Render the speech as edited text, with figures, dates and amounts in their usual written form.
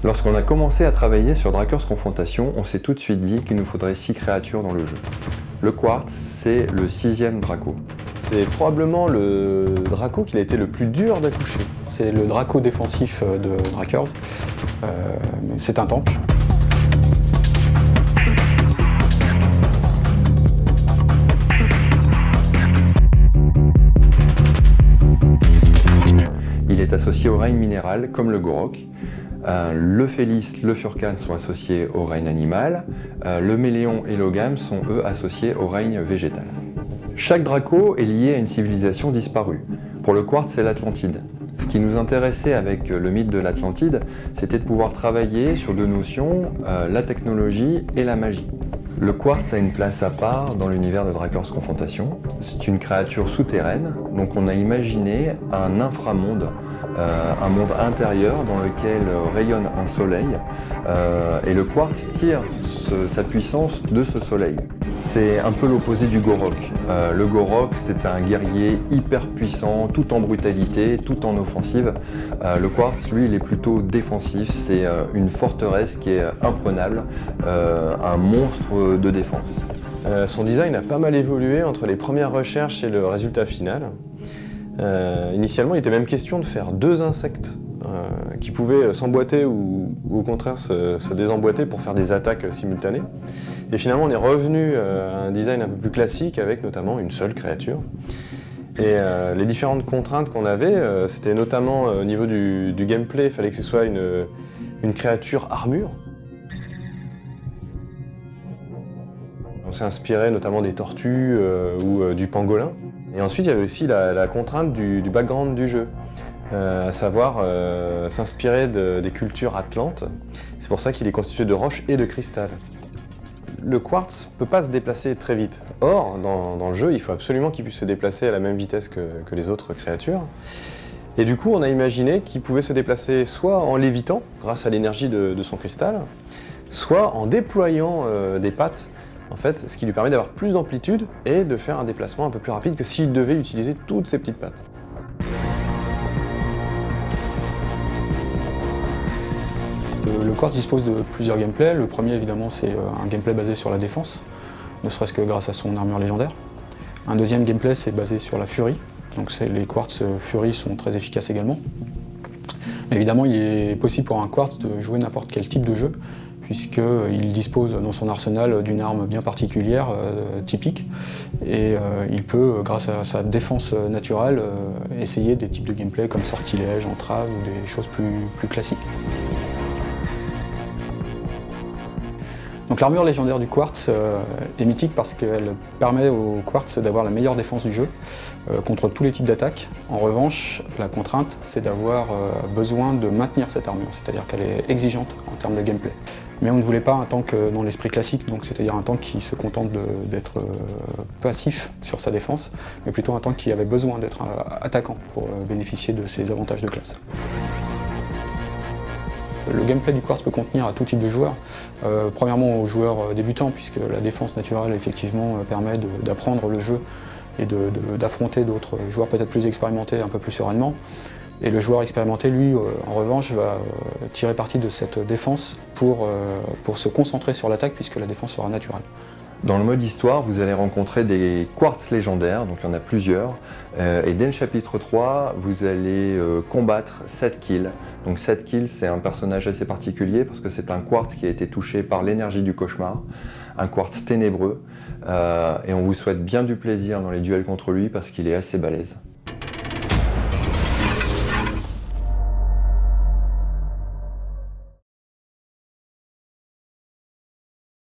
Lorsqu'on a commencé à travailler sur Drakers Confrontation, on s'est tout de suite dit qu'il nous faudrait 6 créatures dans le jeu. Le Quartz, c'est le 6e Draco. C'est probablement le Draco qui a été le plus dur d'accoucher. C'est le Draco défensif de Drakers. C'est un tank. Il est associé au règne minéral comme le Gorok. Le Félis, le Furkan sont associés au règne animal. Le Méléon et l'Ogam sont eux associés au règne végétal. Chaque Draco est lié à une civilisation disparue. Pour le Quartz, c'est l'Atlantide. Ce qui nous intéressait avec le mythe de l'Atlantide, c'était de pouvoir travailler sur deux notions, la technologie et la magie. Le Quartz a une place à part dans l'univers de Drakers Confrontation. C'est une créature souterraine, donc on a imaginé un inframonde, un monde intérieur dans lequel rayonne un soleil, et le Quartz tire sa puissance de ce soleil. C'est un peu l'opposé du Gorok. Le Gorok, c'est un guerrier hyper puissant, tout en brutalité, tout en offensive. Le Quartz, lui, il est plutôt défensif. C'est une forteresse qui est imprenable, un monstre de défense. Son design a pas mal évolué entre les premières recherches et le résultat final. Initialement, il était même question de faire 2 insectes qui pouvaient s'emboîter ou au contraire se désemboîter pour faire des attaques simultanées. Et finalement, on est revenu à un design un peu plus classique avec notamment une seule créature. Et les différentes contraintes qu'on avait, c'était notamment au niveau du gameplay, il fallait que ce soit une créature armure. On s'est inspiré notamment des tortues ou du pangolin. Et ensuite, il y avait aussi la contrainte du background du jeu, à savoir s'inspirer des cultures atlantes. C'est pour ça qu'il est constitué de roches et de cristal. Le Quartz ne peut pas se déplacer très vite. Or, dans le jeu, il faut absolument qu'il puisse se déplacer à la même vitesse que les autres créatures. Et du coup, on a imaginé qu'il pouvait se déplacer soit en lévitant, grâce à l'énergie de son cristal, soit en déployant des pattes, en fait, ce qui lui permet d'avoir plus d'amplitude et de faire un déplacement un peu plus rapide que s'il devait utiliser toutes ses petites pattes. Le Quartz dispose de plusieurs gameplays. Le premier, évidemment, c'est un gameplay basé sur la défense, ne serait-ce que grâce à son armure légendaire. Un deuxième gameplay, c'est basé sur la furie. Donc les Quartz furie sont très efficaces également. Mais évidemment, il est possible pour un Quartz de jouer n'importe quel type de jeu, puisqu'il dispose dans son arsenal d'une arme bien particulière, typique, et il peut, grâce à sa défense naturelle, essayer des types de gameplay comme sortilège, entrave ou des choses plus classiques. Donc l'armure légendaire du Quartz est mythique parce qu'elle permet au Quartz d'avoir la meilleure défense du jeu contre tous les types d'attaques. En revanche, la contrainte, c'est d'avoir besoin de maintenir cette armure, c'est-à-dire qu'elle est exigeante en termes de gameplay. Mais on ne voulait pas un tank dans l'esprit classique, donc c'est-à-dire un tank qui se contente d'être passif sur sa défense, mais plutôt un tank qui avait besoin d'être attaquant pour bénéficier de ses avantages de classe. Le gameplay du Quartz peut contenir à tout type de joueurs. Premièrement aux joueurs débutants, puisque la défense naturelle effectivement permet d'apprendre le jeu et d'affronter d'autres joueurs peut-être plus expérimentés un peu plus sereinement. Et le joueur expérimenté, lui, en revanche, va tirer parti de cette défense pour se concentrer sur l'attaque, puisque la défense sera naturelle. Dans le mode histoire, vous allez rencontrer des Quartz légendaires, donc il y en a plusieurs, et dès le chapitre 3, vous allez combattre Sedkill. Donc Sedkill, c'est un personnage assez particulier parce que c'est un Quartz qui a été touché par l'énergie du cauchemar, un Quartz ténébreux, et on vous souhaite bien du plaisir dans les duels contre lui parce qu'il est assez balèze.